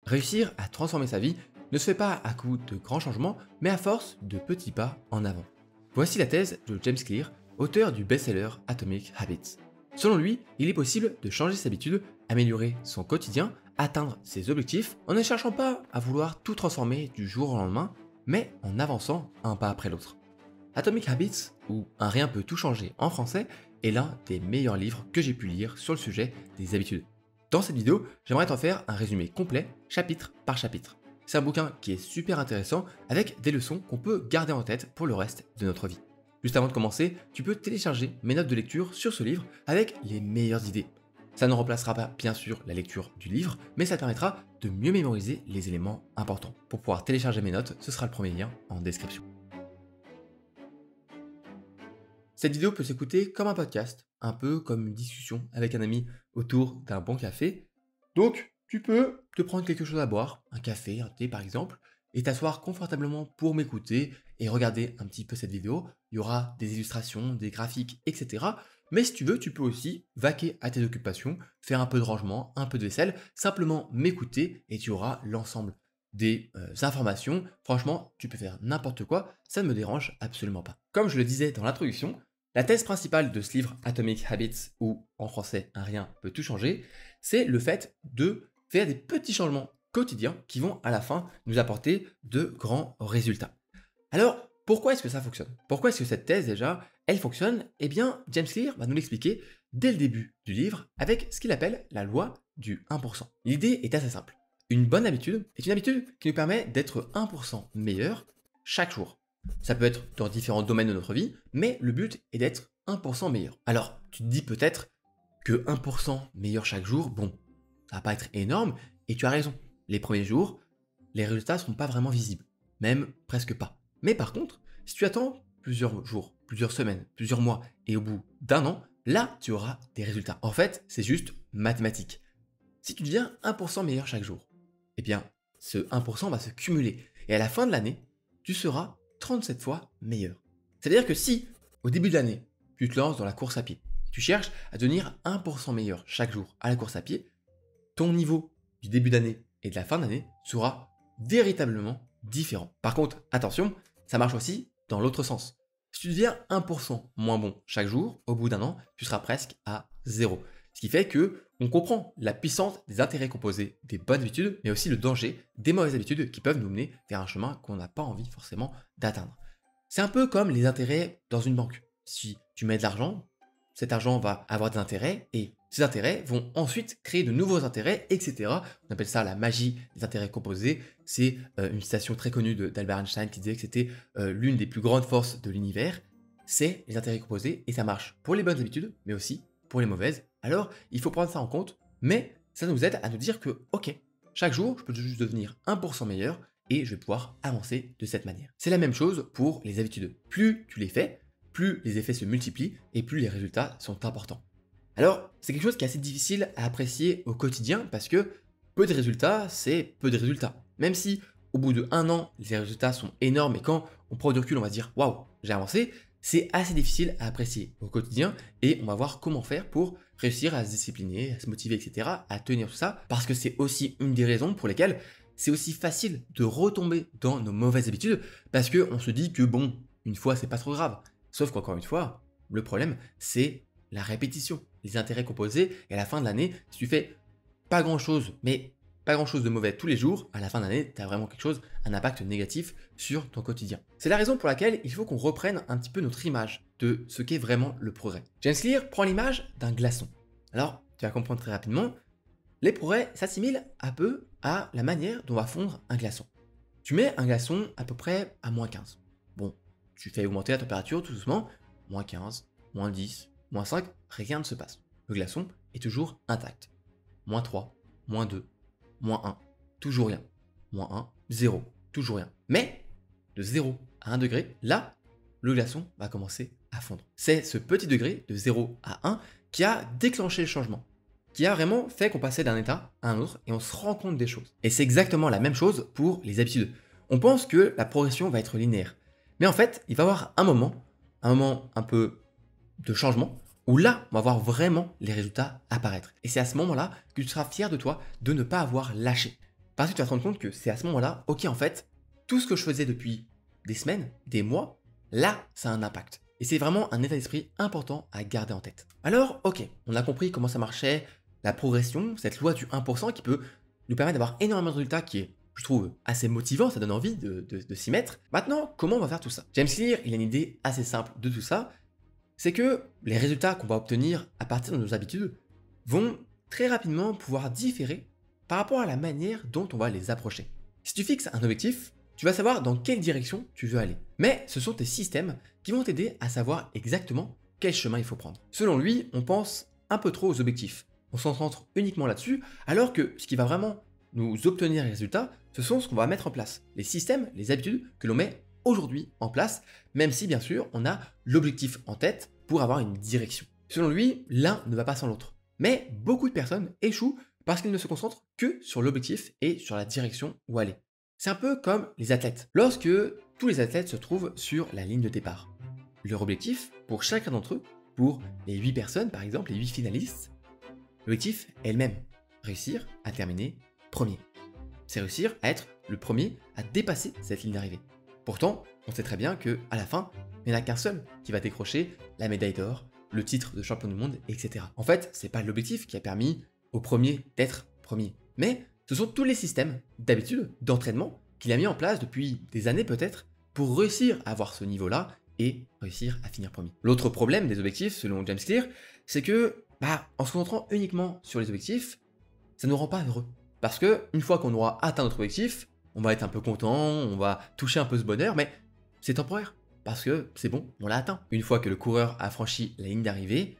Réussir à transformer sa vie ne se fait pas à coup de grands changements, mais à force de petits pas en avant. Voici la thèse de James Clear, auteur du best-seller Atomic Habits. Selon lui, il est possible de changer ses habitudes, améliorer son quotidien, atteindre ses objectifs en ne cherchant pas à vouloir tout transformer du jour au lendemain, mais en avançant un pas après l'autre. Atomic Habits, ou Un rien peut tout changer en français, est l'un des meilleurs livres que j'ai pu lire sur le sujet des habitudes. Dans cette vidéo, j'aimerais t'en faire un résumé complet, chapitre par chapitre. C'est un bouquin qui est super intéressant avec des leçons qu'on peut garder en tête pour le reste de notre vie. Juste avant de commencer, tu peux télécharger mes notes de lecture sur ce livre avec les meilleures idées. Ça ne remplacera pas bien sûr la lecture du livre, mais ça te permettra de mieux mémoriser les éléments importants. Pour pouvoir télécharger mes notes, ce sera le premier lien en description. Cette vidéo peut s'écouter comme un podcast, un peu comme une discussion avec un ami autour d'un bon café. Donc, tu peux te prendre quelque chose à boire, un café, un thé par exemple, et t'asseoir confortablement pour m'écouter et regarder un petit peu cette vidéo. Il y aura des illustrations, des graphiques, etc. Mais si tu veux, tu peux aussi vaquer à tes occupations, faire un peu de rangement, un peu de vaisselle, simplement m'écouter et tu auras l'ensemble des informations. Franchement, tu peux faire n'importe quoi, ça ne me dérange absolument pas. Comme je le disais dans l'introduction, la thèse principale de ce livre Atomic Habits, ou en français Un rien peut tout changer, c'est le fait de faire des petits changements quotidiens qui vont à la fin nous apporter de grands résultats. Alors, pourquoi est-ce que ça fonctionne? Pourquoi est-ce que cette thèse déjà, elle fonctionne? Eh bien, James Clear va nous l'expliquer dès le début du livre avec ce qu'il appelle la loi du 1%. L'idée est assez simple. Une bonne habitude est une habitude qui nous permet d'être 1% meilleur chaque jour. Ça peut être dans différents domaines de notre vie, mais le but est d'être 1% meilleur. Alors, tu te dis peut-être que 1% meilleur chaque jour, bon, ça va pas être énorme, et tu as raison. Les premiers jours, les résultats ne seront pas vraiment visibles, même presque pas. Mais par contre, si tu attends plusieurs jours, plusieurs semaines, plusieurs mois, et au bout d'un an, là, tu auras des résultats. En fait, c'est juste mathématique. Si tu deviens 1% meilleur chaque jour, eh bien, ce 1% va se cumuler. Et à la fin de l'année, tu seras 37 fois meilleur. C'est-à-dire que si, au début de l'année, tu te lances dans la course à pied, tu cherches à devenir 1% meilleur chaque jour à la course à pied, ton niveau du début d'année et de la fin d'année sera véritablement différent. Par contre, attention, ça marche aussi dans l'autre sens. Si tu deviens 1% moins bon chaque jour, au bout d'un an, tu seras presque à 0. Ce qui fait que on comprend la puissance des intérêts composés des bonnes habitudes, mais aussi le danger des mauvaises habitudes qui peuvent nous mener vers un chemin qu'on n'a pas envie forcément d'atteindre. C'est un peu comme les intérêts dans une banque. Si tu mets de l'argent, cet argent va avoir des intérêts et ces intérêts vont ensuite créer de nouveaux intérêts, etc. On appelle ça la magie des intérêts composés. C'est une citation très connue d'Albert Einstein qui disait que c'était l'une des plus grandes forces de l'univers. C'est les intérêts composés et ça marche pour les bonnes habitudes, mais aussi pour les mauvaises. Alors, il faut prendre ça en compte, mais ça nous aide à nous dire que, ok, chaque jour, je peux juste devenir 1% meilleur et je vais pouvoir avancer de cette manière. C'est la même chose pour les habitudes. Plus tu les fais, plus les effets se multiplient et plus les résultats sont importants. Alors, c'est quelque chose qui est assez difficile à apprécier au quotidien parce que peu de résultats, c'est peu de résultats. Même si au bout de 1 an, les résultats sont énormes et quand on prend du recul, on va se dire waouh, j'ai avancé, c'est assez difficile à apprécier au quotidien et on va voir comment faire pour réussir à se discipliner, à se motiver, etc., à tenir tout ça, parce que c'est aussi une des raisons pour lesquelles c'est aussi facile de retomber dans nos mauvaises habitudes, parce qu'on se dit que bon, une fois, c'est pas trop grave. Sauf qu'encore une fois, le problème, c'est la répétition, les intérêts composés, et à la fin de l'année, si tu fais pas grand-chose, mais pas grand-chose de mauvais tous les jours, à la fin de l'année, tu as vraiment quelque chose, un impact négatif sur ton quotidien. C'est la raison pour laquelle il faut qu'on reprenne un petit peu notre image de ce qu'est vraiment le progrès. James Clear prend l'image d'un glaçon. Alors, tu vas comprendre très rapidement, les progrès s'assimilent un peu à la manière dont va fondre un glaçon. Tu mets un glaçon à peu près à -15. Bon, tu fais augmenter la température tout doucement, -15, -10, -5, rien ne se passe. Le glaçon est toujours intact. -3, -2, -1, toujours rien. -1, 0, toujours rien. Mais, de 0 à 1 degré, là, le glaçon va commencer à fondre. C'est ce petit degré de 0 à 1 qui a déclenché le changement, qui a vraiment fait qu'on passait d'un état à un autre et on se rend compte des choses. Et c'est exactement la même chose pour les habitudes. On pense que la progression va être linéaire. Mais en fait, il va y avoir un moment un peu de changement, où là, on va voir vraiment les résultats apparaître. Et c'est à ce moment-là que tu seras fier de toi de ne pas avoir lâché. Parce que tu vas te rendre compte que c'est à ce moment-là, ok, en fait, tout ce que je faisais depuis des semaines, des mois, là, ça a un impact. Et c'est vraiment un état d'esprit important à garder en tête. Alors, ok, on a compris comment ça marchait, la progression, cette loi du 1% qui peut nous permettre d'avoir énormément de résultats, qui est, je trouve, assez motivant, ça donne envie de s'y mettre. Maintenant, comment on va faire tout ça? James Clear, il a une idée assez simple de tout ça, c'est que les résultats qu'on va obtenir à partir de nos habitudes vont très rapidement pouvoir différer par rapport à la manière dont on va les approcher. Si tu fixes un objectif, tu vas savoir dans quelle direction tu veux aller. Mais ce sont tes systèmes qui vont t'aider à savoir exactement quel chemin il faut prendre. Selon lui, on pense un peu trop aux objectifs. On se concentre uniquement là-dessus, alors que ce qui va vraiment nous obtenir les résultats, ce sont ce qu'on va mettre en place. Les systèmes, les habitudes que l'on met aujourd'hui en place, même si bien sûr on a l'objectif en tête pour avoir une direction. Selon lui, l'un ne va pas sans l'autre. Mais beaucoup de personnes échouent parce qu'ils ne se concentrent que sur l'objectif et sur la direction où aller. C'est un peu comme les athlètes. Lorsque tous les athlètes se trouvent sur la ligne de départ, leur objectif, pour chacun d'entre eux, pour les 8 personnes par exemple, les 8 finalistes, l'objectif est le même, réussir à terminer premier. C'est réussir à être le premier à dépasser cette ligne d'arrivée. Pourtant, on sait très bien qu'à la fin, il n'y en a qu'un seul qui va décrocher la médaille d'or, le titre de champion du monde, etc. En fait, c'est pas l'objectif qui a permis au premier d'être premier, mais ce sont tous les systèmes d'habitude, d'entraînement qu'il a mis en place depuis des années peut-être pour réussir à avoir ce niveau-là et réussir à finir premier. L'autre problème des objectifs, selon James Clear, c'est que en se concentrant uniquement sur les objectifs, ça ne nous rend pas heureux. Parce que une fois qu'on aura atteint notre objectif, on va être un peu content, on va toucher un peu ce bonheur, mais c'est temporaire. Parce que c'est bon, on l'a atteint. Une fois que le coureur a franchi la ligne d'arrivée,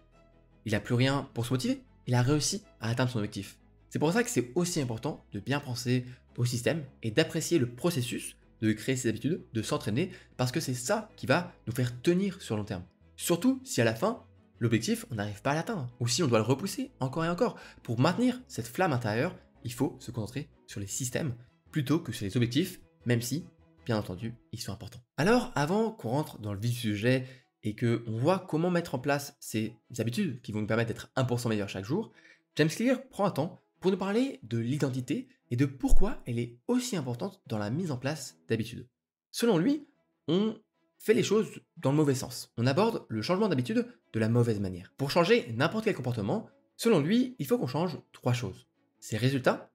il n'a plus rien pour se motiver. Il a réussi à atteindre son objectif. C'est pour ça que c'est aussi important de bien penser au système et d'apprécier le processus de créer ses habitudes, de s'entraîner, parce que c'est ça qui va nous faire tenir sur le long terme. Surtout si à la fin, l'objectif, on n'arrive pas à l'atteindre, ou si on doit le repousser encore et encore. Pour maintenir cette flamme intérieure, il faut se concentrer sur les systèmes plutôt que sur les objectifs, même si, bien entendu, ils sont importants. Alors, avant qu'on rentre dans le vif du sujet et qu'on voit comment mettre en place ces habitudes qui vont nous permettre d'être 1% meilleurs chaque jour, James Clear prend un temps pour nous parler de l'identité et de pourquoi elle est aussi importante dans la mise en place d'habitudes. Selon lui, on fait les choses dans le mauvais sens. On aborde le changement d'habitude de la mauvaise manière. Pour changer n'importe quel comportement, selon lui, il faut qu'on change 3 choses. Ses résultats,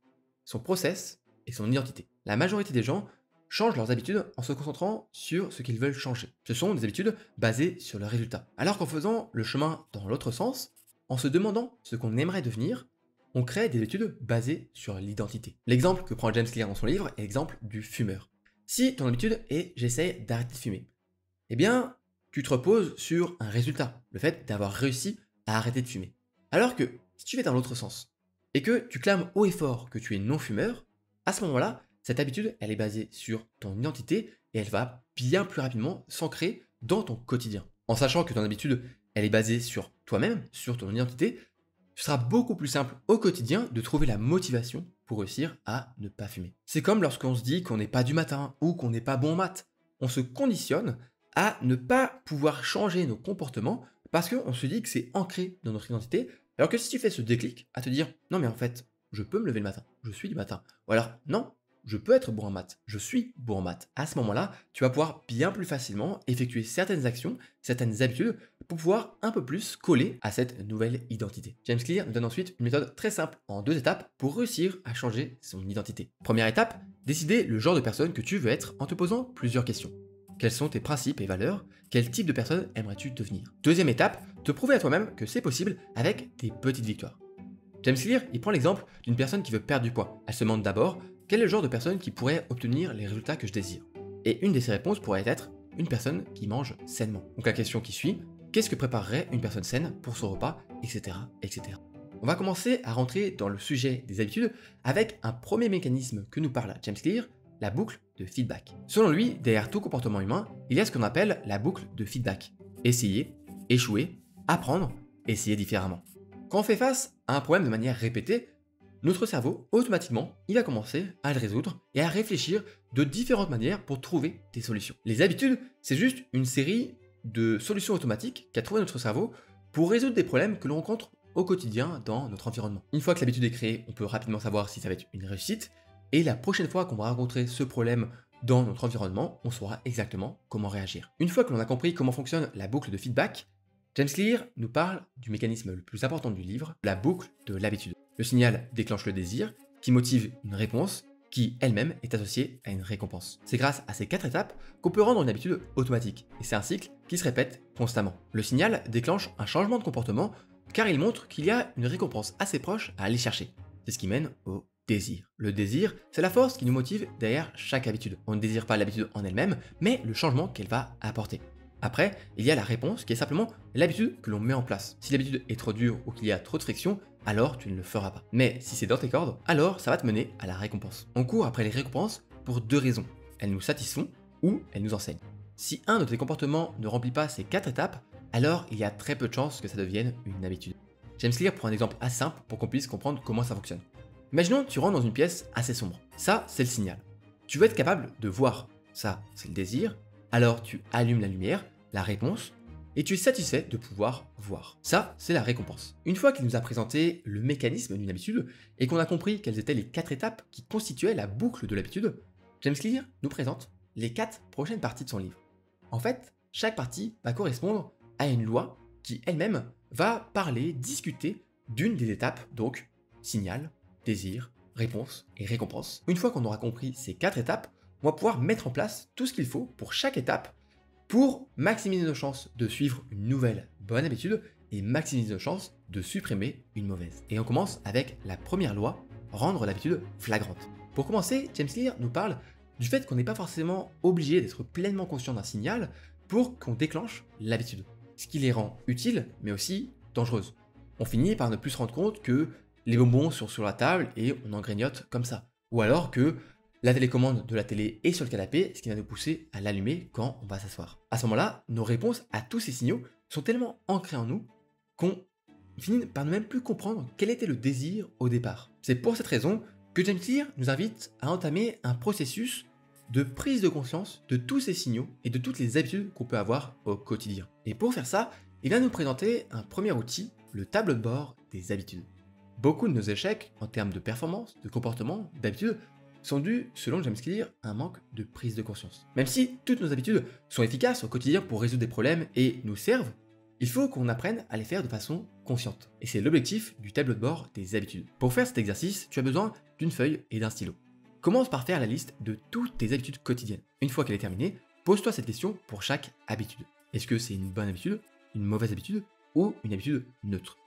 son process et son identité. La majorité des gens changent leurs habitudes en se concentrant sur ce qu'ils veulent changer. Ce sont des habitudes basées sur le résultat. Alors qu'en faisant le chemin dans l'autre sens, en se demandant ce qu'on aimerait devenir, on crée des habitudes basées sur l'identité. L'exemple que prend James Clear dans son livre est l'exemple du fumeur. Si ton habitude est j'essaie d'arrêter de fumer, eh bien, tu te reposes sur un résultat, le fait d'avoir réussi à arrêter de fumer. Alors que si tu fais dans l'autre sens, et que tu clames haut et fort que tu es non-fumeur, à ce moment-là, cette habitude, elle est basée sur ton identité et elle va bien plus rapidement s'ancrer dans ton quotidien. En sachant que ton habitude, elle est basée sur toi-même, sur ton identité, ce sera beaucoup plus simple au quotidien de trouver la motivation pour réussir à ne pas fumer. C'est comme lorsqu'on se dit qu'on n'est pas du matin ou qu'on n'est pas bon en maths. On se conditionne à ne pas pouvoir changer nos comportements parce qu'on se dit que c'est ancré dans notre identité. Alors que si tu fais ce déclic à te dire non mais en fait, je peux me lever le matin, je suis du matin. Ou alors non, je peux être bon en maths, je suis bon en maths. À ce moment-là, tu vas pouvoir bien plus facilement effectuer certaines actions, certaines habitudes pour pouvoir un peu plus coller à cette nouvelle identité. James Clear nous donne ensuite une méthode très simple en 2 étapes pour réussir à changer son identité. Première étape, décider le genre de personne que tu veux être en te posant plusieurs questions. Quels sont tes principes et valeurs? Quel type de personne aimerais-tu devenir? Deuxième étape, te prouver à toi-même que c'est possible avec des petites victoires. James Clear, il prend l'exemple d'une personne qui veut perdre du poids. Elle se demande d'abord quel est le genre de personne qui pourrait obtenir les résultats que je désire. Et une de ses réponses pourrait être une personne qui mange sainement. Donc la question qui suit, qu'est-ce que préparerait une personne saine pour son repas, etc., etc. On va commencer à rentrer dans le sujet des habitudes avec un premier mécanisme que nous parle James Clear, la boucle de feedback. Selon lui, derrière tout comportement humain, il y a ce qu'on appelle la boucle de feedback. Essayer, échouer, apprendre, essayer différemment. Quand on fait face à un problème de manière répétée, notre cerveau, automatiquement, il va commencer à le résoudre et à réfléchir de différentes manières pour trouver des solutions. Les habitudes, c'est juste une série de solutions automatiques qu'a trouvé notre cerveau pour résoudre des problèmes que l'on rencontre au quotidien dans notre environnement. Une fois que l'habitude est créée, on peut rapidement savoir si ça va être une réussite Et la prochaine fois qu'on va rencontrer ce problème dans notre environnement, on saura exactement comment réagir. Une fois que l'on a compris comment fonctionne la boucle de feedback, James Clear nous parle du mécanisme le plus important du livre, la boucle de l'habitude. Le signal déclenche le désir, qui motive une réponse, qui elle-même est associée à une récompense. C'est grâce à ces 4 étapes qu'on peut rendre une habitude automatique, et c'est un cycle qui se répète constamment. Le signal déclenche un changement de comportement car il montre qu'il y a une récompense assez proche à aller chercher. C'est ce qui mène au désir. Le désir, c'est la force qui nous motive derrière chaque habitude. On ne désire pas l'habitude en elle-même, mais le changement qu'elle va apporter. Après, il y a la réponse qui est simplement l'habitude que l'on met en place. Si l'habitude est trop dure ou qu'il y a trop de friction, alors tu ne le feras pas. Mais si c'est dans tes cordes, alors ça va te mener à la récompense. On court après les récompenses pour 2 raisons. Elles nous satisfont ou elles nous enseignent. Si un de tes comportements ne remplit pas ces 4 étapes, alors il y a très peu de chances que ça devienne une habitude. James Clear prend un exemple assez simple pour qu'on puisse comprendre comment ça fonctionne. Imaginons que tu rentres dans une pièce assez sombre. Ça, c'est le signal. Tu veux être capable de voir. Ça, c'est le désir. Alors tu allumes la lumière, la réponse, et tu es satisfait de pouvoir voir. Ça, c'est la récompense. Une fois qu'il nous a présenté le mécanisme d'une habitude et qu'on a compris quelles étaient les 4 étapes qui constituaient la boucle de l'habitude, James Clear nous présente les 4 prochaines parties de son livre. En fait, chaque partie va correspondre à une loi qui elle-même va parler, discuter d'une des étapes, donc signal, désir, réponse et récompense. Une fois qu'on aura compris ces 4 étapes, on va pouvoir mettre en place tout ce qu'il faut pour chaque étape pour maximiser nos chances de suivre une nouvelle bonne habitude et maximiser nos chances de supprimer une mauvaise. Et on commence avec la première loi, rendre l'habitude flagrante. Pour commencer, James Clear nous parle du fait qu'on n'est pas forcément obligé d'être pleinement conscient d'un signal pour qu'on déclenche l'habitude. Ce qui les rend utiles, mais aussi dangereuses. On finit par ne plus se rendre compte que les bonbons sont sur la table et on en grignote comme ça. Ou alors que la télécommande de la télé est sur le canapé, ce qui va nous pousser à l'allumer quand on va s'asseoir. À ce moment-là, nos réponses à tous ces signaux sont tellement ancrées en nous qu'on finit par ne même plus comprendre quel était le désir au départ. C'est pour cette raison que James Clear nous invite à entamer un processus de prise de conscience de tous ces signaux et de toutes les habitudes qu'on peut avoir au quotidien. Et pour faire ça, il va nous présenter un premier outil, le tableau de bord des habitudes. Beaucoup de nos échecs en termes de performance, de comportement, d'habitude sont dus, selon James Clear, à un manque de prise de conscience. Même si toutes nos habitudes sont efficaces au quotidien pour résoudre des problèmes et nous servent, il faut qu'on apprenne à les faire de façon consciente. Et c'est l'objectif du tableau de bord des habitudes. Pour faire cet exercice, tu as besoin d'une feuille et d'un stylo. Commence par faire la liste de toutes tes habitudes quotidiennes. Une fois qu'elle est terminée, pose-toi cette question pour chaque habitude. Est-ce que c'est une bonne habitude, une mauvaise habitude ou une habitude neutre?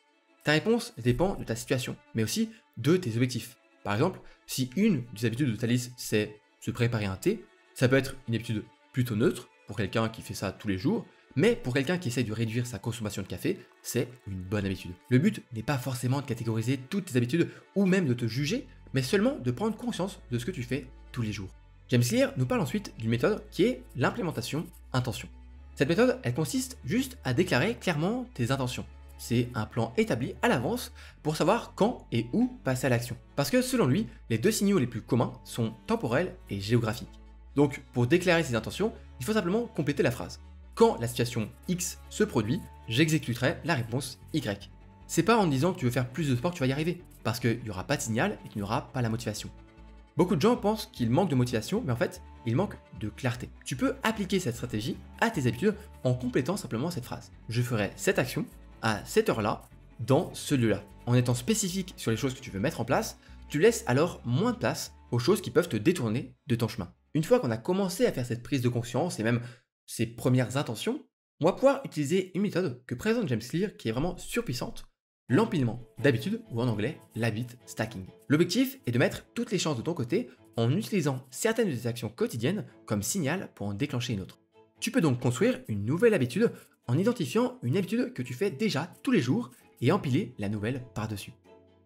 Ta réponse dépend de ta situation, mais aussi de tes objectifs. Par exemple, si une des habitudes de ta liste c'est se préparer un thé, ça peut être une habitude plutôt neutre pour quelqu'un qui fait ça tous les jours, mais pour quelqu'un qui essaye de réduire sa consommation de café, c'est une bonne habitude. Le but n'est pas forcément de catégoriser toutes tes habitudes ou même de te juger, mais seulement de prendre conscience de ce que tu fais tous les jours. James Clear nous parle ensuite d'une méthode qui est l'implémentation intention. Cette méthode, elle consiste juste à déclarer clairement tes intentions. C'est un plan établi à l'avance pour savoir quand et où passer à l'action. Parce que selon lui, les 2 signaux les plus communs sont temporels et géographiques. Donc pour déclarer ses intentions, il faut simplement compléter la phrase. Quand la situation X se produit, j'exécuterai la réponse Y. C'est pas en disant que tu veux faire plus de sport que tu vas y arriver, parce qu'il n'y aura pas de signal et tu n'auras pas la motivation. Beaucoup de gens pensent qu'il manque de motivation, mais en fait, il manque de clarté. Tu peux appliquer cette stratégie à tes habitudes en complétant simplement cette phrase. Je ferai cette action à cette heure-là, dans ce lieu-là. En étant spécifique sur les choses que tu veux mettre en place, tu laisses alors moins de place aux choses qui peuvent te détourner de ton chemin. Une fois qu'on a commencé à faire cette prise de conscience et même ces premières intentions, on va pouvoir utiliser une méthode que présente James Clear qui est vraiment surpuissante, l'empilement d'habitudes ou en anglais l'habit stacking. L'objectif est de mettre toutes les chances de ton côté en utilisant certaines de tes actions quotidiennes comme signal pour en déclencher une autre. Tu peux donc construire une nouvelle habitude en identifiant une habitude que tu fais déjà tous les jours et empiler la nouvelle par-dessus.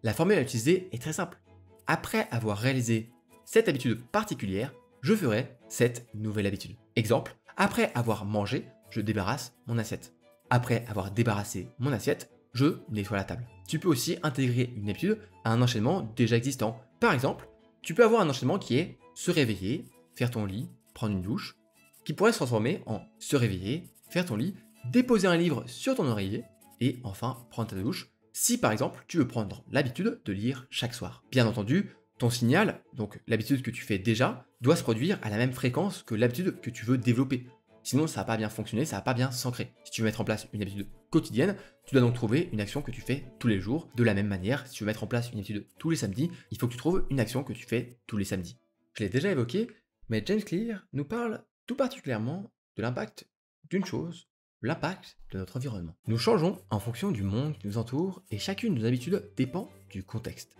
La formule à utiliser est très simple. Après avoir réalisé cette habitude particulière, je ferai cette nouvelle habitude. Exemple, après avoir mangé, je débarrasse mon assiette. Après avoir débarrassé mon assiette, je nettoie la table. Tu peux aussi intégrer une habitude à un enchaînement déjà existant. Par exemple, tu peux avoir un enchaînement qui est se réveiller, faire ton lit, prendre une douche, qui pourrait se transformer en se réveiller, faire ton lit, déposer un livre sur ton oreiller et enfin prendre ta douche si par exemple tu veux prendre l'habitude de lire chaque soir. Bien entendu, Ton signal, donc l'habitude que tu fais déjà, doit se produire à la même fréquence que l'habitude que tu veux développer. Sinon, ça va pas bien fonctionner, ça va pas bien s'ancrer. Si tu veux mettre en place une habitude quotidienne, tu dois donc trouver une action que tu fais tous les jours. De la même manière, si tu veux mettre en place une habitude tous les samedis, il faut que tu trouves une action que tu fais tous les samedis. Je l'ai déjà évoqué, mais James Clear nous parle tout particulièrement de l'impact d'une chose, l'impact de notre environnement. Nous changeons en fonction du monde qui nous entoure et chacune de nos habitudes dépend du contexte.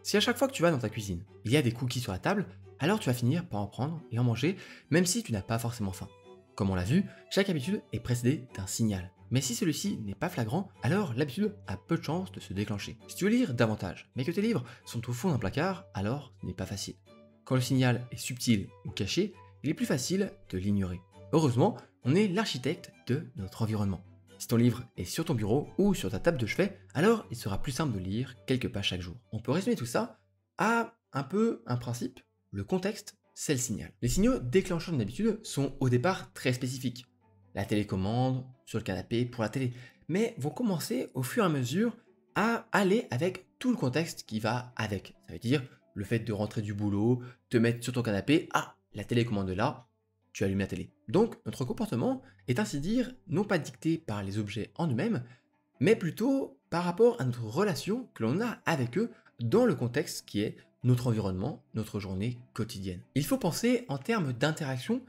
Si à chaque fois que tu vas dans ta cuisine, il y a des cookies sur la table, alors tu vas finir par en prendre et en manger, même si tu n'as pas forcément faim. Comme on l'a vu, chaque habitude est précédée d'un signal. Mais si celui-ci n'est pas flagrant, alors l'habitude a peu de chances de se déclencher. Si tu veux lire davantage, mais que tes livres sont au fond d'un placard, alors ce n'est pas facile. Quand le signal est subtil ou caché, il est plus facile de l'ignorer. Heureusement, on est l'architecte de notre environnement. Si ton livre est sur ton bureau ou sur ta table de chevet, alors il sera plus simple de lire quelques pages chaque jour. On peut résumer tout ça à un peu un principe. Le contexte, c'est le signal. Les signaux déclencheurs d'une habitude sont au départ très spécifiques. La télécommande, sur le canapé, pour la télé, mais vont commencer au fur et à mesure à aller avec tout le contexte qui va avec. Ça veut dire le fait de rentrer du boulot, te mettre sur ton canapé, ah, la télécommande est là, tu allumes la télé. Donc notre comportement est ainsi dire non pas dicté par les objets en eux-mêmes, mais plutôt par rapport à notre relation que l'on a avec eux dans le contexte qui est notre environnement, notre journée quotidienne. Il faut penser en termes d'interaction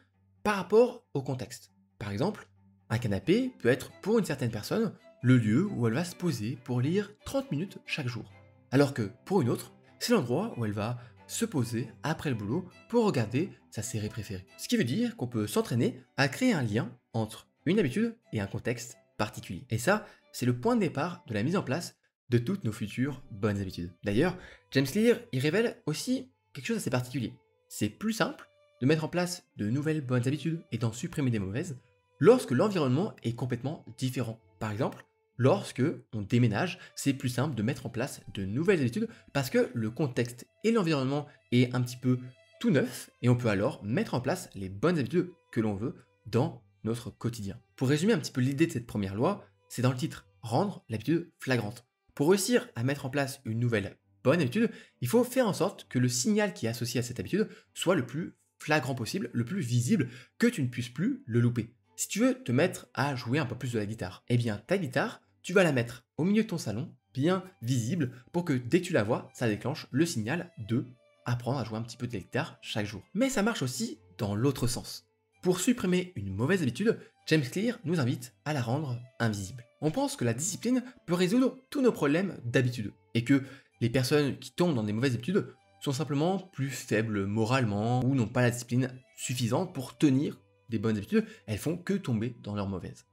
par rapport au contexte. Par exemple, un canapé peut être pour une certaine personne le lieu où elle va se poser pour lire 30 minutes chaque jour. Alors que pour une autre, c'est l'endroit où elle va se poser après le boulot pour regarder sa série préférée. Ce qui veut dire qu'on peut s'entraîner à créer un lien entre une habitude et un contexte particulier. Et ça, c'est le point de départ de la mise en place de toutes nos futures bonnes habitudes. D'ailleurs, James Clear y révèle aussi quelque chose d'assez particulier. C'est plus simple de mettre en place de nouvelles bonnes habitudes et d'en supprimer des mauvaises lorsque l'environnement est complètement différent. Par exemple, lorsque on déménage, c'est plus simple de mettre en place de nouvelles habitudes parce que le contexte et l'environnement est un petit peu tout neuf et on peut alors mettre en place les bonnes habitudes que l'on veut dans notre quotidien. Pour résumer un petit peu l'idée de cette première loi, c'est dans le titre, rendre l'habitude flagrante. Pour réussir à mettre en place une nouvelle bonne habitude, il faut faire en sorte que le signal qui est associé à cette habitude soit le plus flagrant possible, le plus visible, que tu ne puisses plus le louper. Si tu veux te mettre à jouer un peu plus de la guitare, eh bien ta guitare, tu vas la mettre au milieu de ton salon, bien visible, pour que dès que tu la vois, ça déclenche le signal de apprendre à jouer un petit peu de la guitare chaque jour. Mais ça marche aussi dans l'autre sens. Pour supprimer une mauvaise habitude, James Clear nous invite à la rendre invisible. On pense que la discipline peut résoudre tous nos problèmes d'habitude, et que les personnes qui tombent dans des mauvaises habitudes sont simplement plus faibles moralement ou n'ont pas la discipline suffisante pour tenir des bonnes habitudes, elles font que tomber dans leurs mauvaises.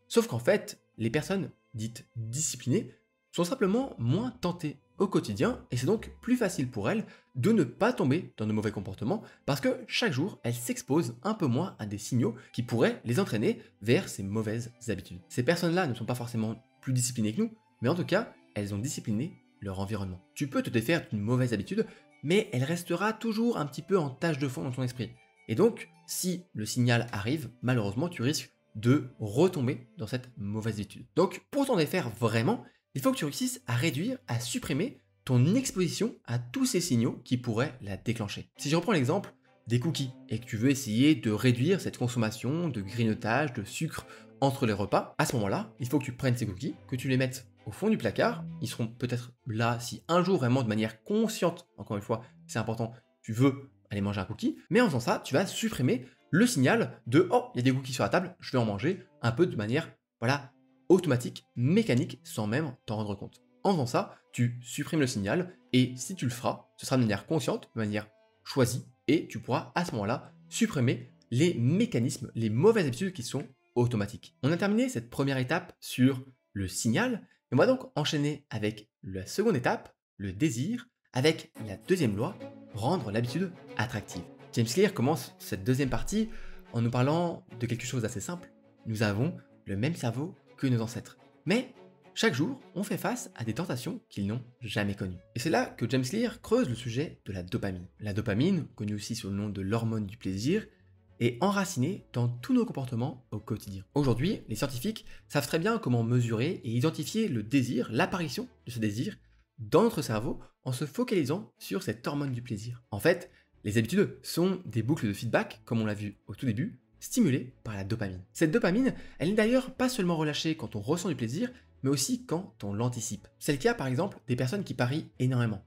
Sauf qu'en fait, les personnes dites disciplinées sont simplement moins tentées au quotidien et c'est donc plus facile pour elles de ne pas tomber dans de mauvais comportements parce que chaque jour, elles s'exposent un peu moins à des signaux qui pourraient les entraîner vers ces mauvaises habitudes. Ces personnes-là ne sont pas forcément plus disciplinées que nous, mais en tout cas, elles ont discipliné leur environnement. Tu peux te défaire d'une mauvaise habitude, mais elle restera toujours un petit peu en tâche de fond dans ton esprit. Et donc, si le signal arrive, malheureusement, tu risques de retomber dans cette mauvaise habitude. Donc, pour t'en défaire vraiment, il faut que tu réussisses à réduire, à supprimer ton exposition à tous ces signaux qui pourraient la déclencher. Si je reprends l'exemple des cookies et que tu veux essayer de réduire cette consommation de grignotage, de sucre entre les repas, à ce moment-là, il faut que tu prennes ces cookies, que tu les mettes au fond du placard. Ils seront peut-être là si un jour vraiment de manière consciente, encore une fois, c'est important, tu veux aller manger un cookie, mais en faisant ça, tu vas supprimer le signal de oh, il y a des cookies sur la table, je vais en manger un peu de manière voilà, automatique, mécanique, sans même t'en rendre compte. En faisant ça, tu supprimes le signal et si tu le feras, ce sera de manière consciente, de manière choisie et tu pourras à ce moment-là supprimer les mécanismes, les mauvaises habitudes qui sont automatiques. On a terminé cette première étape sur le signal et on va donc enchaîner avec la seconde étape, le désir, avec la deuxième loi, rendre l'habitude attractive. James Clear commence cette deuxième partie en nous parlant de quelque chose d'assez simple. Nous avons le même cerveau que nos ancêtres. Mais chaque jour, on fait face à des tentations qu'ils n'ont jamais connues. Et c'est là que James Clear creuse le sujet de la dopamine. La dopamine, connue aussi sous le nom de l'hormone du plaisir, est enracinée dans tous nos comportements au quotidien. Aujourd'hui, les scientifiques savent très bien comment mesurer et identifier le désir, l'apparition de ce désir dans notre cerveau en se focalisant sur cette hormone du plaisir. En fait, les habitudes sont des boucles de feedback, comme on l'a vu au tout début, stimulées par la dopamine. Cette dopamine, elle n'est d'ailleurs pas seulement relâchée quand on ressent du plaisir, mais aussi quand on l'anticipe. C'est le cas par exemple des personnes qui parient énormément.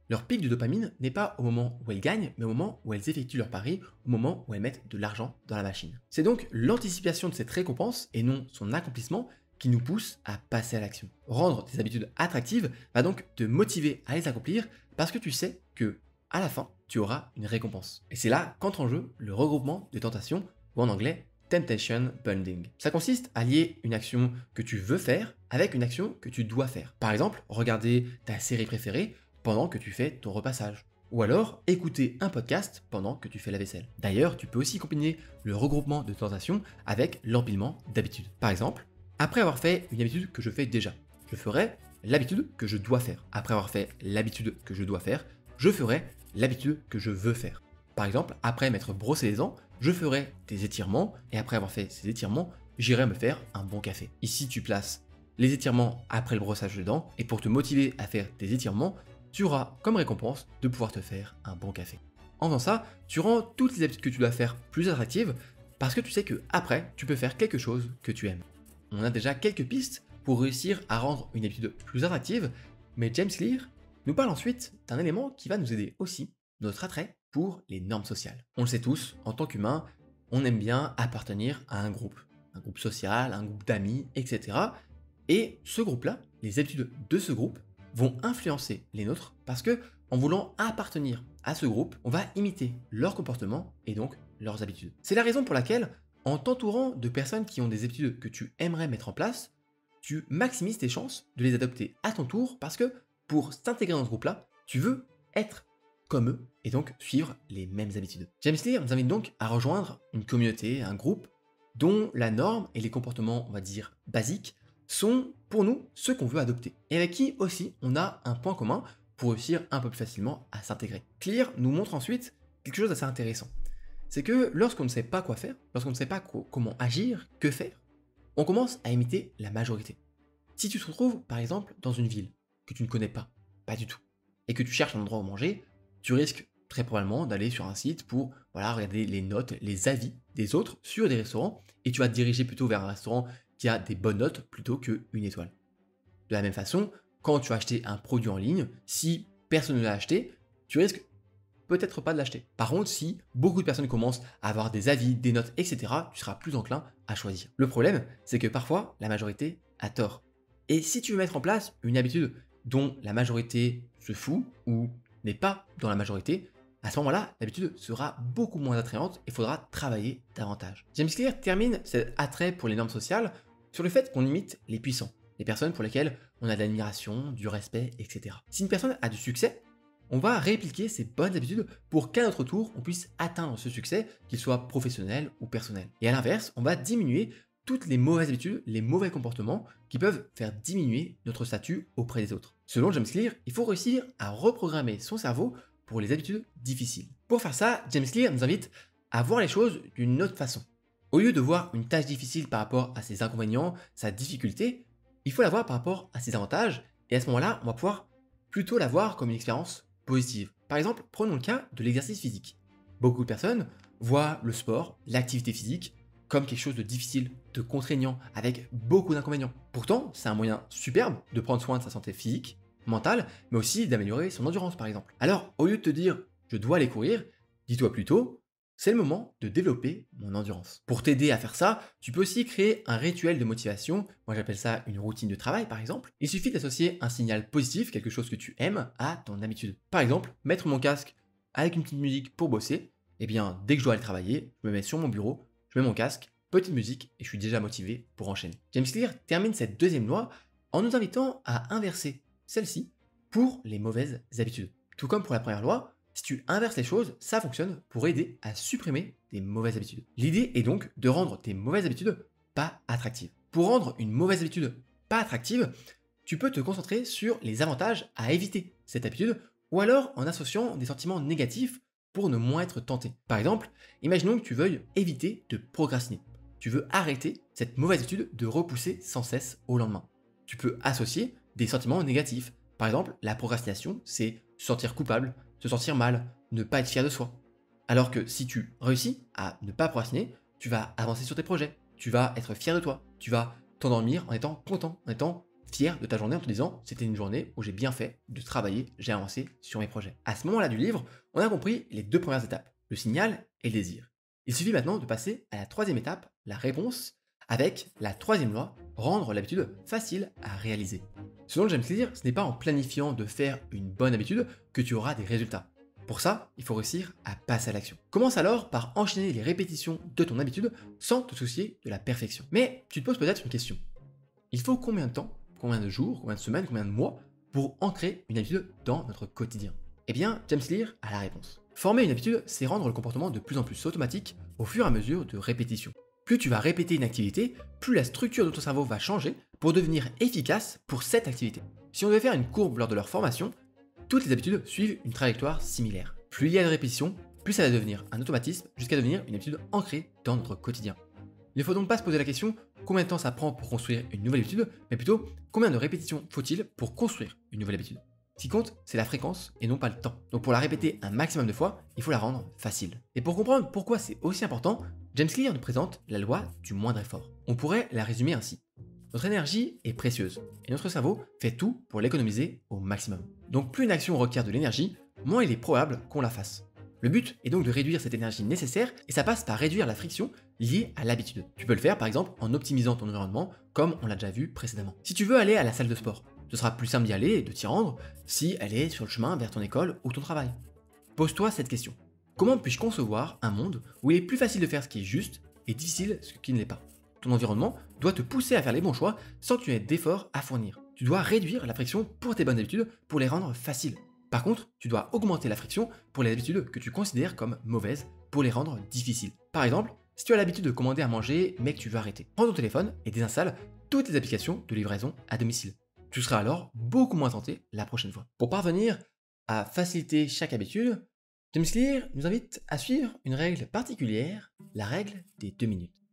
Leur pic de dopamine n'est pas au moment où elles gagnent, mais au moment où elles effectuent leur pari, au moment où elles mettent de l'argent dans la machine. C'est donc l'anticipation de cette récompense et non son accomplissement qui nous pousse à passer à l'action. Rendre tes habitudes attractives va donc te motiver à les accomplir parce que tu sais que à la fin, tu auras une récompense. Et c'est là qu'entre en jeu le regroupement des tentations, ou en anglais temptation bundling. Ça consiste à lier une action que tu veux faire avec une action que tu dois faire. Par exemple, regarder ta série préférée pendant que tu fais ton repassage. Ou alors écouter un podcast pendant que tu fais la vaisselle. D'ailleurs, tu peux aussi combiner le regroupement de tentations avec l'empilement d'habitudes. Par exemple, après avoir fait une habitude que je fais déjà, je ferai l'habitude que je dois faire. Après avoir fait l'habitude que je dois faire, je ferai l'habitude que je veux faire. Par exemple, après m'être brossé les dents, je ferai des étirements et après avoir fait ces étirements, j'irai me faire un bon café. Ici, tu places les étirements après le brossage de dents et pour te motiver à faire tes étirements, tu auras comme récompense de pouvoir te faire un bon café. En faisant ça, tu rends toutes les habitudes que tu dois faire plus attractives parce que tu sais que après, tu peux faire quelque chose que tu aimes. On a déjà quelques pistes pour réussir à rendre une habitude plus attractive, mais James Clear nous parle ensuite d'un élément qui va nous aider aussi, notre attrait pour les normes sociales. On le sait tous, en tant qu'humain, on aime bien appartenir à un groupe social, un groupe d'amis, etc. Et ce groupe-là, les habitudes de ce groupe vont influencer les nôtres parce que en voulant appartenir à ce groupe, on va imiter leur comportement et donc leurs habitudes. C'est la raison pour laquelle, en t'entourant de personnes qui ont des habitudes que tu aimerais mettre en place, tu maximises tes chances de les adopter à ton tour parce que pour t'intégrer dans ce groupe-là, tu veux être comme eux et donc suivre les mêmes habitudes. James Clear nous invite donc à rejoindre une communauté, un groupe dont la norme et les comportements, on va dire, basiques sont pour nous ceux qu'on veut adopter et avec qui aussi on a un point commun pour réussir un peu plus facilement à s'intégrer. Clear nous montre ensuite quelque chose d'assez intéressant. C'est que lorsqu'on ne sait pas quoi faire, lorsqu'on ne sait pas comment agir, que faire, on commence à imiter la majorité. Si tu te retrouves par exemple dans une ville que tu ne connais pas du tout, et que tu cherches un endroit où manger, tu risques très probablement d'aller sur un site pour regarder les notes, les avis des autres sur des restaurants, et tu vas te diriger plutôt vers un restaurant qui a des bonnes notes plutôt qu'une étoile. De la même façon, quand tu vas acheter un produit en ligne, si personne ne l'a acheté, tu risques peut-être pas de l'acheter. Par contre, si beaucoup de personnes commencent à avoir des avis, des notes, etc., tu seras plus enclin à choisir. Le problème, c'est que parfois, la majorité a tort. Et si tu veux mettre en place une habitude dont la majorité se fout ou n'est pas dans la majorité, à ce moment-là, l'habitude sera beaucoup moins attrayante et il faudra travailler davantage. James Clear termine cet attrait pour les normes sociales sur le fait qu'on imite les puissants, les personnes pour lesquelles on a de l'admiration, du respect, etc. Si une personne a du succès, on va répliquer ces bonnes habitudes pour qu'à notre tour, on puisse atteindre ce succès, qu'il soit professionnel ou personnel. Et à l'inverse, on va diminuer toutes les mauvaises habitudes, les mauvais comportements qui peuvent faire diminuer notre statut auprès des autres. Selon James Clear, il faut réussir à reprogrammer son cerveau pour les habitudes difficiles. Pour faire ça, James Clear nous invite à voir les choses d'une autre façon. Au lieu de voir une tâche difficile par rapport à ses inconvénients, sa difficulté, il faut la voir par rapport à ses avantages, et à ce moment-là, on va pouvoir plutôt la voir comme une expérience positive. Par exemple, prenons le cas de l'exercice physique. Beaucoup de personnes voient le sport, l'activité physique, comme quelque chose de difficile, de contraignant, avec beaucoup d'inconvénients. Pourtant, c'est un moyen superbe de prendre soin de sa santé physique, mentale, mais aussi d'améliorer son endurance par exemple. Alors, au lieu de te dire « je dois aller courir », dis-toi plutôt « c'est le moment de développer mon endurance ». Pour t'aider à faire ça, tu peux aussi créer un rituel de motivation, moi j'appelle ça une routine de travail par exemple. Il suffit d'associer un signal positif, quelque chose que tu aimes, à ton habitude. Par exemple, mettre mon casque avec une petite musique pour bosser, eh bien dès que je dois aller travailler, je me mets sur mon bureau, je mets mon casque, petite musique et je suis déjà motivé pour enchaîner. James Clear termine cette deuxième loi en nous invitant à inverser celle-ci pour les mauvaises habitudes. Tout comme pour la première loi, si tu inverses les choses, ça fonctionne pour aider à supprimer des mauvaises habitudes. L'idée est donc de rendre tes mauvaises habitudes pas attractives. Pour rendre une mauvaise habitude pas attractive, tu peux te concentrer sur les avantages à éviter cette habitude ou alors en associant des sentiments négatifs pour ne moins être tenté. Par exemple, imaginons que tu veuilles éviter de procrastiner. Tu veux arrêter cette mauvaise habitude de repousser sans cesse au lendemain. Tu peux associer des sentiments négatifs, Par exemple, la procrastination, c'est se sentir coupable, se sentir mal, ne pas être fier de soi. Alors que si tu réussis à ne pas procrastiner, tu vas avancer sur tes projets, tu vas être fier de toi, tu vas t'endormir en étant content, en étant fier de ta journée en te disant c'était une journée où j'ai bien fait de travailler, j'ai avancé sur mes projets. À ce moment-là du livre, on a compris les deux premières étapes, le signal et le désir. Il suffit maintenant de passer à la troisième étape, la réponse, avec la troisième loi, rendre l'habitude facile à réaliser. Selon James Clear, ce n'est pas en planifiant de faire une bonne habitude que tu auras des résultats. Pour ça, il faut réussir à passer à l'action. Commence alors par enchaîner les répétitions de ton habitude sans te soucier de la perfection. Mais tu te poses peut-être une question. Il faut combien de temps, combien de jours, combien de semaines, combien de mois pour ancrer une habitude dans notre quotidien? Eh bien, James Clear a la réponse. Former une habitude, c'est rendre le comportement de plus en plus automatique au fur et à mesure de répétition. Plus tu vas répéter une activité, plus la structure de ton cerveau va changer pour devenir efficace pour cette activité. Si on devait faire une courbe lors de leur formation, toutes les habitudes suivent une trajectoire similaire. Plus il y a de répétitions, plus ça va devenir un automatisme jusqu'à devenir une habitude ancrée dans notre quotidien. Il ne faut donc pas se poser la question combien de temps ça prend pour construire une nouvelle habitude, mais plutôt combien de répétitions faut-il pour construire une nouvelle habitude. Ce qui compte, c'est la fréquence et non pas le temps. Donc pour la répéter un maximum de fois, il faut la rendre facile. Et pour comprendre pourquoi c'est aussi important, James Clear nous présente la loi du moindre effort. On pourrait la résumer ainsi. Notre énergie est précieuse et notre cerveau fait tout pour l'économiser au maximum. Donc plus une action requiert de l'énergie, moins il est probable qu'on la fasse. Le but est donc de réduire cette énergie nécessaire et ça passe par réduire la friction liée à l'habitude. Tu peux le faire par exemple en optimisant ton environnement comme on l'a déjà vu précédemment. Si tu veux aller à la salle de sport, ce sera plus simple d'y aller et de t'y rendre si elle est sur le chemin vers ton école ou ton travail. Pose-toi cette question. Comment puis-je concevoir un monde où il est plus facile de faire ce qui est juste et difficile ce qui ne l'est pas? Ton environnement doit te pousser à faire les bons choix sans que tu aies d'efforts à fournir. Tu dois réduire la friction pour tes bonnes habitudes pour les rendre faciles. Par contre, tu dois augmenter la friction pour les habitudes que tu considères comme mauvaises pour les rendre difficiles. Par exemple, si tu as l'habitude de commander à manger mais que tu veux arrêter, prends ton téléphone et désinstalle toutes les applications de livraison à domicile. Tu seras alors beaucoup moins tenté la prochaine fois. Pour parvenir à faciliter chaque habitude, James Clear nous invite à suivre une règle particulière, la règle des 2 minutes.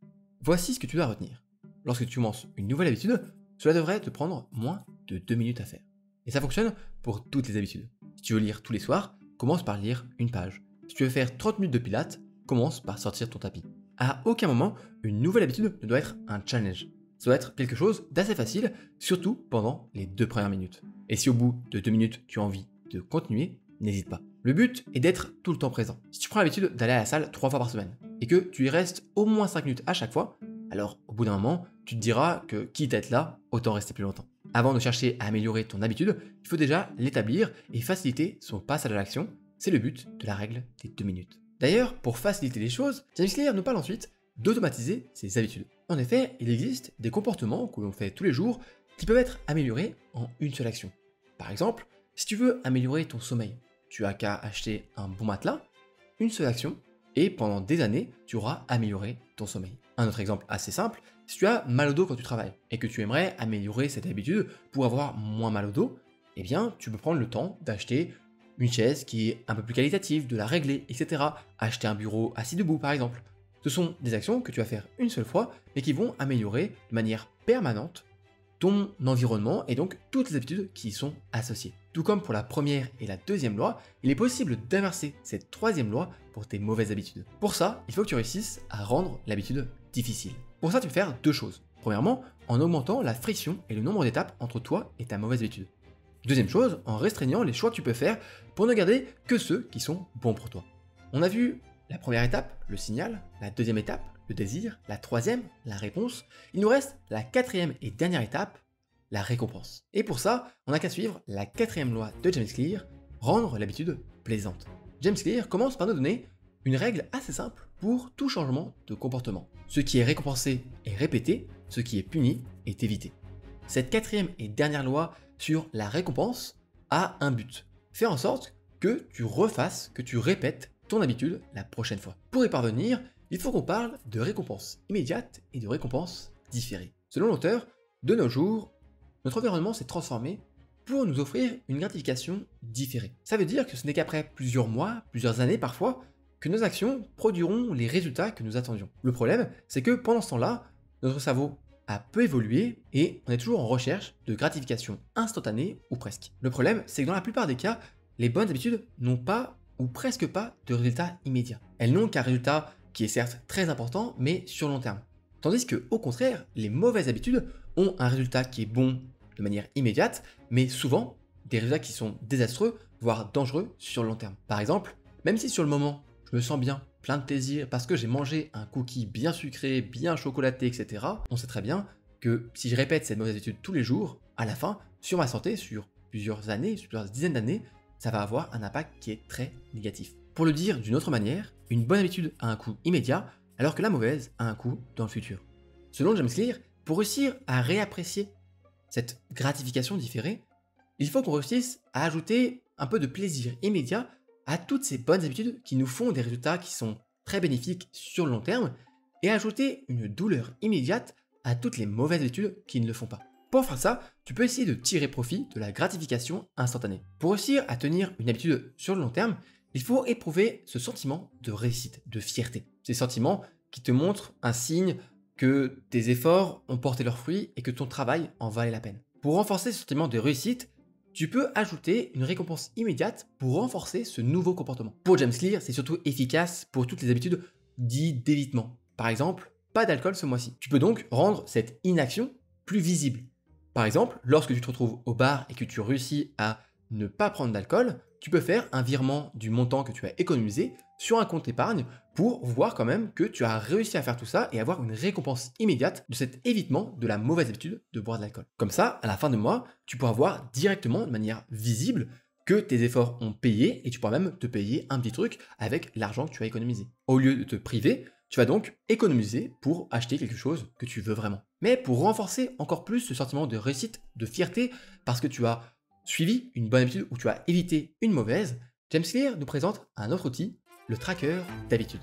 Voici ce que tu dois retenir. Lorsque tu commences une nouvelle habitude, cela devrait te prendre moins de 2 minutes à faire. Et ça fonctionne pour toutes les habitudes. Si tu veux lire tous les soirs, commence par lire une page. Si tu veux faire 30 minutes de pilates, commence par sortir ton tapis. À aucun moment, une nouvelle habitude ne doit être un challenge. Ça doit être quelque chose d'assez facile, surtout pendant les 2 premières minutes. Et si au bout de 2 minutes, tu as envie de continuer, n'hésite pas. Le but est d'être tout le temps présent. Si tu prends l'habitude d'aller à la salle 3 fois par semaine, et que tu y restes au moins 5 minutes à chaque fois, alors au bout d'un moment, tu te diras que quitte à être là, autant rester plus longtemps. Avant de chercher à améliorer ton habitude, il faut déjà l'établir et faciliter son passage à l'action. C'est le but de la règle des 2 minutes. D'ailleurs, pour faciliter les choses, James Clear nous parle ensuite d'automatiser ses habitudes. En effet, il existe des comportements que l'on fait tous les jours qui peuvent être améliorés en une seule action. Par exemple, si tu veux améliorer ton sommeil, tu as qu'à acheter un bon matelas, une seule action, et pendant des années, tu auras amélioré ton sommeil. Un autre exemple assez simple, si tu as mal au dos quand tu travailles, et que tu aimerais améliorer cette habitude pour avoir moins mal au dos, eh bien, tu peux prendre le temps d'acheter une chaise qui est un peu plus qualitative, de la régler, etc. Acheter un bureau assis debout, par exemple. Ce sont des actions que tu vas faire une seule fois, mais qui vont améliorer de manière permanente ton environnement et donc toutes les habitudes qui y sont associées. Tout comme pour la première et la deuxième loi, il est possible d'inverser cette troisième loi pour tes mauvaises habitudes. Pour ça, il faut que tu réussisses à rendre l'habitude difficile. Pour ça, tu peux faire 2 choses. Premièrement, en augmentant la friction et le nombre d'étapes entre toi et ta mauvaise habitude. Deuxième chose, en restreignant les choix que tu peux faire pour ne garder que ceux qui sont bons pour toi. On a vu la première étape, le signal, la deuxième étape, le désir, la troisième, la réponse. Il nous reste la quatrième et dernière étape, la récompense. Et pour ça, on n'a qu'à suivre la quatrième loi de James Clear, rendre l'habitude plaisante. James Clear commence par nous donner une règle assez simple pour tout changement de comportement. Ce qui est récompensé est répété, ce qui est puni est évité. Cette quatrième et dernière loi sur la récompense a un but. Faire en sorte que tu refasses, que tu répètes ton habitude la prochaine fois. Pour y parvenir, il faut qu'on parle de récompense immédiate et de récompense différée. Selon l'auteur, de nos jours, notre environnement s'est transformé pour nous offrir une gratification différée. Ça veut dire que ce n'est qu'après plusieurs mois, plusieurs années parfois, que nos actions produiront les résultats que nous attendions. Le problème, c'est que pendant ce temps-là, notre cerveau a peu évolué et on est toujours en recherche de gratification instantanée ou presque. Le problème, c'est que dans la plupart des cas, les bonnes habitudes n'ont pas ou presque pas de résultat immédiat. Elles n'ont qu'un résultat qui est certes très important, mais sur long terme. Tandis que, au contraire, les mauvaises habitudes ont un résultat qui est bon de manière immédiate, mais souvent des résultats qui sont désastreux, voire dangereux sur le long terme. Par exemple, même si sur le moment, je me sens bien, plein de plaisir, parce que j'ai mangé un cookie bien sucré, bien chocolaté, etc., on sait très bien que si je répète cette mauvaise habitude tous les jours, à la fin, sur ma santé, sur plusieurs années, sur plusieurs dizaines d'années, ça va avoir un impact qui est très négatif. Pour le dire d'une autre manière, une bonne habitude a un coût immédiat, alors que la mauvaise a un coût dans le futur. Selon James Clear, pour réussir à réapprécier cette gratification différée, il faut qu'on réussisse à ajouter un peu de plaisir immédiat à toutes ces bonnes habitudes qui nous font des résultats qui sont très bénéfiques sur le long terme et ajouter une douleur immédiate à toutes les mauvaises habitudes qui ne le font pas. Pour faire ça, tu peux essayer de tirer profit de la gratification instantanée. Pour réussir à tenir une habitude sur le long terme, il faut éprouver ce sentiment de réussite, de fierté. Ces sentiments qui te montrent un signe que tes efforts ont porté leurs fruits et que ton travail en valait la peine. Pour renforcer ce sentiment de réussite, tu peux ajouter une récompense immédiate pour renforcer ce nouveau comportement. Pour James Clear, c'est surtout efficace pour toutes les habitudes dites d'évitement. Par exemple, pas d'alcool ce mois-ci. Tu peux donc rendre cette inaction plus visible. Par exemple, lorsque tu te retrouves au bar et que tu réussis à ne pas prendre d'alcool, tu peux faire un virement du montant que tu as économisé sur un compte épargne pour voir quand même que tu as réussi à faire tout ça et avoir une récompense immédiate de cet évitement de la mauvaise habitude de boire de l'alcool. Comme ça, à la fin de mois, tu pourras voir directement de manière visible que tes efforts ont payé et tu pourras même te payer un petit truc avec l'argent que tu as économisé. Au lieu de te priver, tu vas donc économiser pour acheter quelque chose que tu veux vraiment. Mais pour renforcer encore plus ce sentiment de réussite, de fierté, parce que tu as suivi une bonne habitude ou tu as évité une mauvaise, James Clear nous présente un autre outil, le tracker d'habitude.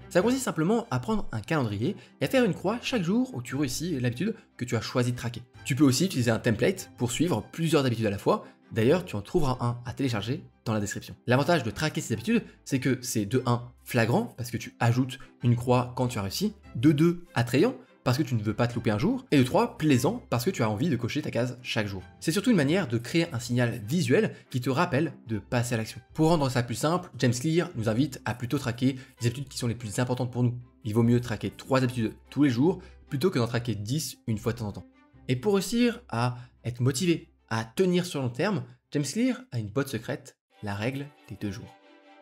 Ça consiste simplement à prendre un calendrier et à faire une croix chaque jour où tu réussis l'habitude que tu as choisi de traquer. Tu peux aussi utiliser un template pour suivre plusieurs habitudes à la fois. D'ailleurs, tu en trouveras un à télécharger dans la description. L'avantage de traquer ces habitudes, c'est que c'est de 1 flagrant, parce que tu ajoutes une croix quand tu as réussi, de 2 attrayant, parce que tu ne veux pas te louper un jour, et de 3 plaisant, parce que tu as envie de cocher ta case chaque jour. C'est surtout une manière de créer un signal visuel qui te rappelle de passer à l'action. Pour rendre ça plus simple, James Clear nous invite à plutôt traquer les habitudes qui sont les plus importantes pour nous. Il vaut mieux traquer 3 habitudes tous les jours, plutôt que d'en traquer 10 une fois de temps en temps. Et pour réussir à être motivé, à tenir sur le long terme, James Clear a une botte secrète, la règle des 2 jours.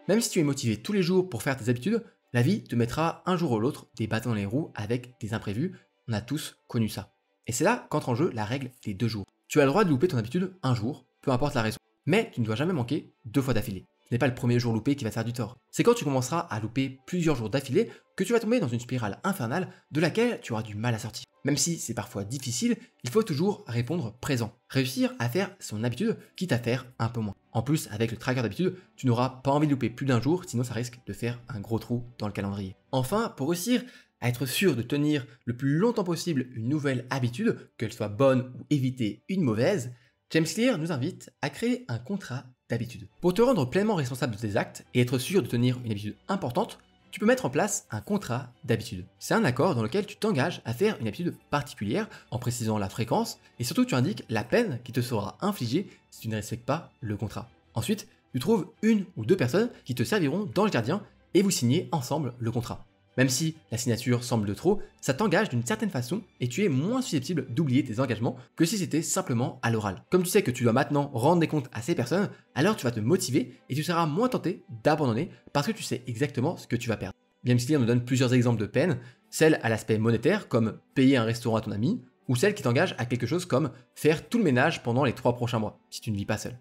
Même si tu es motivé tous les jours pour faire tes habitudes, la vie te mettra un jour ou l'autre des bâtons dans les roues avec des imprévus. On a tous connu ça. Et c'est là qu'entre en jeu la règle des 2 jours. Tu as le droit de louper ton habitude un jour, peu importe la raison. Mais tu ne dois jamais manquer 2 fois d'affilée. Ce n'est pas le premier jour loupé qui va te faire du tort. C'est quand tu commenceras à louper plusieurs jours d'affilée que tu vas tomber dans une spirale infernale de laquelle tu auras du mal à sortir. Même si c'est parfois difficile, il faut toujours répondre présent. Réussir à faire son habitude, quitte à faire un peu moins. En plus, avec le tracker d'habitude, tu n'auras pas envie de louper plus d'un jour, sinon ça risque de faire un gros trou dans le calendrier. Enfin, pour réussir à être sûr de tenir le plus longtemps possible une nouvelle habitude, qu'elle soit bonne ou éviter une mauvaise, James Clear nous invite à créer un contrat d'habitude. Pour te rendre pleinement responsable de tes actes et être sûr de tenir une habitude importante, tu peux mettre en place un contrat d'habitude. C'est un accord dans lequel tu t'engages à faire une habitude particulière en précisant la fréquence et surtout tu indiques la peine qui te sera infligée si tu ne respectes pas le contrat. Ensuite, tu trouves 1 ou 2 personnes qui te serviront d'ange gardien et vous signez ensemble le contrat. Même si la signature semble de trop, ça t'engage d'une certaine façon et tu es moins susceptible d'oublier tes engagements que si c'était simplement à l'oral. Comme tu sais que tu dois maintenant rendre des comptes à ces personnes, alors tu vas te motiver et tu seras moins tenté d'abandonner parce que tu sais exactement ce que tu vas perdre. James Clear nous donne plusieurs exemples de peines, celles à l'aspect monétaire comme payer un restaurant à ton ami, ou celles qui t'engagent à quelque chose comme faire tout le ménage pendant les 3 prochains mois, si tu ne vis pas seul.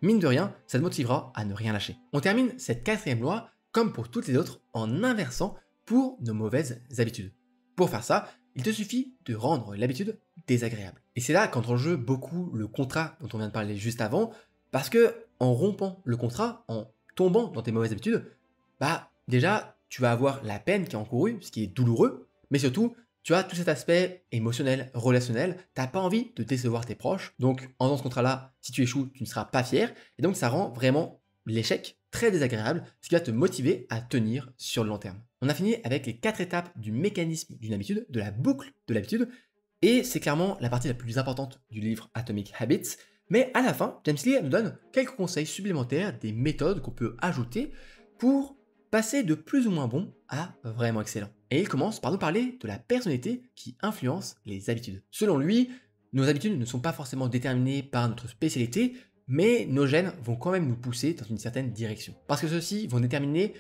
Mine de rien, ça te motivera à ne rien lâcher. On termine cette 4e loi, comme pour toutes les autres, en inversant pour nos mauvaises habitudes. Pour faire ça, il te suffit de rendre l'habitude désagréable. Et c'est là qu'entre en jeu beaucoup le contrat dont on vient de parler juste avant, parce que en rompant le contrat, en tombant dans tes mauvaises habitudes, déjà tu vas avoir la peine qui est encourue, ce qui est douloureux, mais surtout tu as tout cet aspect émotionnel, relationnel, t'as pas envie de décevoir tes proches, donc en faisant ce contrat-là, si tu échoues, tu ne seras pas fier, et donc ça rend vraiment l'échec très désagréable, ce qui va te motiver à tenir sur le long terme. On a fini avec les 4 étapes du mécanisme d'une habitude, de la boucle de l'habitude. Et c'est clairement la partie la plus importante du livre Atomic Habits. Mais à la fin, James Clear nous donne quelques conseils supplémentaires, des méthodes qu'on peut ajouter pour passer de plus ou moins bon à vraiment excellent. Et il commence par nous parler de la personnalité qui influence les habitudes. Selon lui, nos habitudes ne sont pas forcément déterminées par notre spécialité, mais nos gènes vont quand même nous pousser dans une certaine direction. Parce que ceux-ci vont déterminer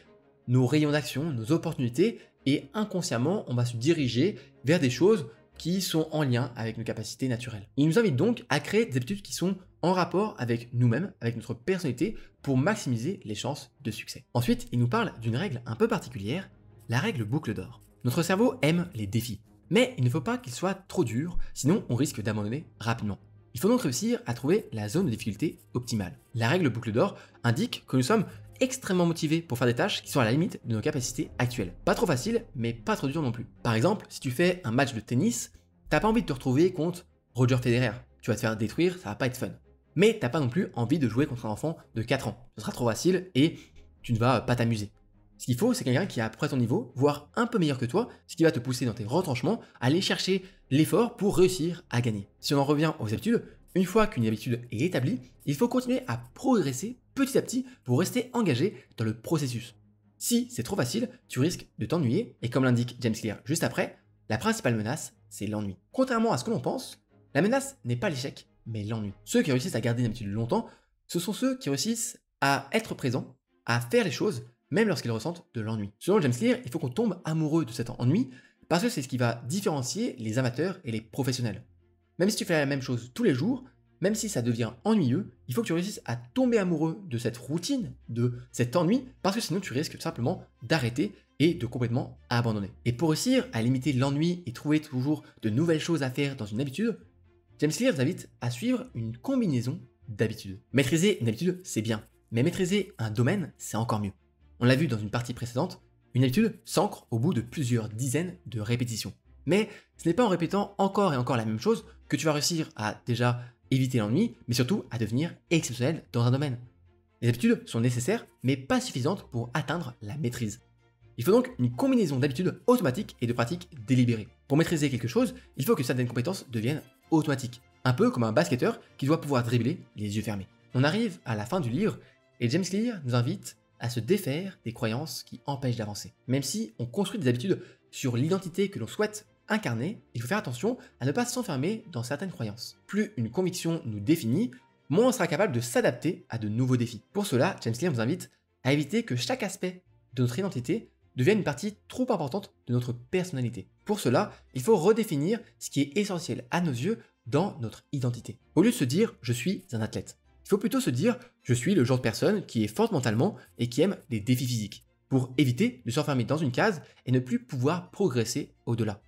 nos rayons d'action, nos opportunités, et inconsciemment, on va se diriger vers des choses qui sont en lien avec nos capacités naturelles. Il nous invite donc à créer des habitudes qui sont en rapport avec nous-mêmes, avec notre personnalité, pour maximiser les chances de succès. Ensuite, il nous parle d'une règle un peu particulière, la règle boucle d'or. Notre cerveau aime les défis, mais il ne faut pas qu'ils soient trop durs, sinon on risque d'abandonner rapidement. Il faut donc réussir à trouver la zone de difficulté optimale. La règle boucle d'or indique que nous sommes extrêmement motivés pour faire des tâches qui sont à la limite de nos capacités actuelles. Pas trop facile, mais pas trop dur non plus. Par exemple, si tu fais un match de tennis, t'as pas envie de te retrouver contre Roger Federer. Tu vas te faire détruire, ça va pas être fun. Mais t'as pas non plus envie de jouer contre un enfant de 4 ans. Ce sera trop facile et tu ne vas pas t'amuser. Ce qu'il faut, c'est quelqu'un qui est à peu près ton niveau, voire un peu meilleur que toi, ce qui va te pousser dans tes retranchements à aller chercher l'effort pour réussir à gagner. Si on en revient aux habitudes, une fois qu'une habitude est établie, il faut continuer à progresser petit à petit pour rester engagé dans le processus. Si c'est trop facile, tu risques de t'ennuyer, et comme l'indique James Clear juste après, la principale menace, c'est l'ennui. Contrairement à ce que l'on pense, la menace n'est pas l'échec, mais l'ennui. Ceux qui réussissent à garder une habitude longtemps, ce sont ceux qui réussissent à être présents, à faire les choses, même lorsqu'ils ressentent de l'ennui. Selon James Clear, il faut qu'on tombe amoureux de cet ennui, parce que c'est ce qui va différencier les amateurs et les professionnels. Même si tu fais la même chose tous les jours, même si ça devient ennuyeux, il faut que tu réussisses à tomber amoureux de cette routine, de cet ennui, parce que sinon tu risques tout simplement d'arrêter et de complètement abandonner. Et pour réussir à limiter l'ennui et trouver toujours de nouvelles choses à faire dans une habitude, James Clear vous invite à suivre une combinaison d'habitudes. Maîtriser une habitude, c'est bien, mais maîtriser un domaine, c'est encore mieux. On l'a vu dans une partie précédente, une habitude s'ancre au bout de plusieurs dizaines de répétitions. Mais ce n'est pas en répétant encore et encore la même chose que tu vas réussir à déjà éviter l'ennui, mais surtout à devenir exceptionnel dans un domaine. Les habitudes sont nécessaires, mais pas suffisantes pour atteindre la maîtrise. Il faut donc une combinaison d'habitudes automatiques et de pratiques délibérées. Pour maîtriser quelque chose, il faut que certaines compétences deviennent automatiques. Un peu comme un basketteur qui doit pouvoir dribbler les yeux fermés. On arrive à la fin du livre et James Clear nous invite à se défaire des croyances qui empêchent d'avancer. Même si on construit des habitudes sur l'identité que l'on souhaite incarner, il faut faire attention à ne pas s'enfermer dans certaines croyances. Plus une conviction nous définit, moins on sera capable de s'adapter à de nouveaux défis. Pour cela, James Clear nous invite à éviter que chaque aspect de notre identité devienne une partie trop importante de notre personnalité. Pour cela, il faut redéfinir ce qui est essentiel à nos yeux dans notre identité. Au lieu de se dire « je suis un athlète », il faut plutôt se dire « je suis le genre de personne qui est forte mentalement et qui aime les défis physiques », pour éviter de s'enfermer dans une case et ne plus pouvoir progresser au-delà.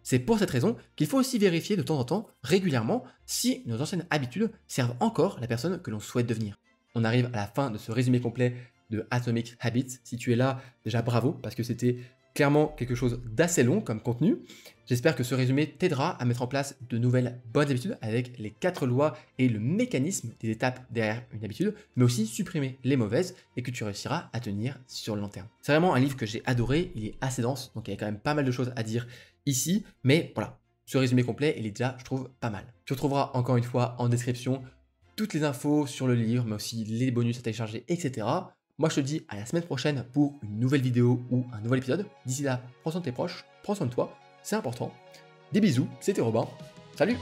C'est pour cette raison qu'il faut aussi vérifier de temps en temps, régulièrement, si nos anciennes habitudes servent encore la personne que l'on souhaite devenir. On arrive à la fin de ce résumé complet de Atomic Habits. Si tu es là, déjà bravo, parce que c'était clairement quelque chose d'assez long comme contenu. J'espère que ce résumé t'aidera à mettre en place de nouvelles bonnes habitudes avec les 4 lois et le mécanisme des étapes derrière une habitude, mais aussi supprimer les mauvaises et que tu réussiras à tenir sur le long terme. C'est vraiment un livre que j'ai adoré, il est assez dense, donc il y a quand même pas mal de choses à dire ici, mais voilà, ce résumé complet, il est déjà, je trouve, pas mal. Tu retrouveras encore une fois en description toutes les infos sur le livre, mais aussi les bonus à télécharger, etc. Moi, je te dis à la semaine prochaine pour une nouvelle vidéo ou un nouvel épisode. D'ici là, prends soin de tes proches, prends soin de toi, c'est important. Des bisous, c'était Robin. Salut!